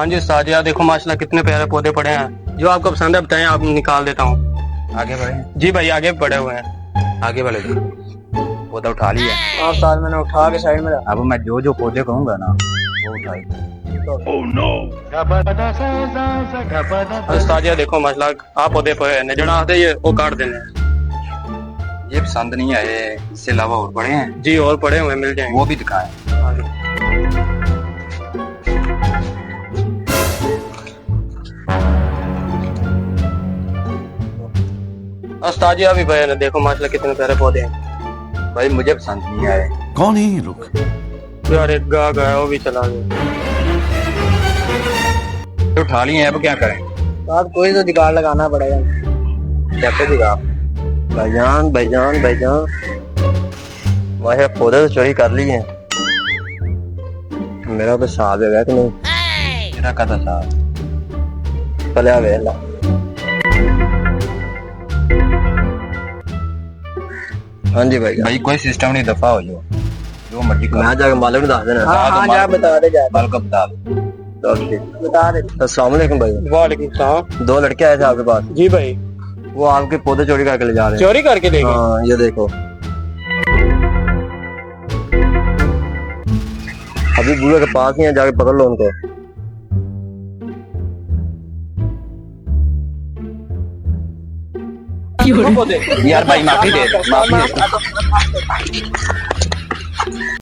हाँ जी उस्ताद जी, देखो माशाल्लाह कितने प्यारे पौधे पड़े हैं। जो आपको पसंद है बताएं, आप निकाल देता हूँ। आगे बढ़े। जी भाई आगे पड़े हुए हैं। आगे बढ़े जी। पौधा उठा लिया। हाँ उस्ताद, मैंने उठा के साइड में रखा। अब मैं जो जो पौधे कहूंगा ना वो उठाई। उस्ताद जी देखो माशाल्लाह आप पौधे पड़े हैं, जड़ा आते ये वो काट देने हैं। ये पसंद नहीं आए, इससे अलावा और पड़े हैं। जी और पड़े हुए मिल जाएंगे। वो भी दिखाएं। उस्ताद जी अभी भाई देखो माशाल्लाह कितने प्यारे पौधे हैं। भाई मुझे पसंद नहीं आए। कौन है ये लोग? यार एक गाहक है वो भी चला गया। तो उठा लिए, अब क्या करें? उस्ताद कोई तो जुगाड़ लगाना पड़ेगा। कैसे दिखा? भाईजान भाईजान भाईजान, वैसे पौधे तो चोरी कर लिए हैं। मेरा तो साहब है कि नहीं? मेरा कदा साहब चलिया वेला। हाँ जी भाई, भाई कोई सिस्टम नहीं, दफा हो जाओ, जो मर्जी करो। मैं जाके मालिक को बता देना। हाँ, हाँ जा बता दे जा। माल का बता दो। बता दे। अस्सलाम वालेकुम भाई। वालेकुम सलाम। 2 लड़के आए थे आपके पास, जी भाई वो आपके पौधे चोरी करके ले जा रहे हैं। चोरी करके ले गए। हाँ ये देखो, अभी बुए के पास ही है, जाके पकड़ लो उनको। पौधे यार भाई माफी दे, माफी दे।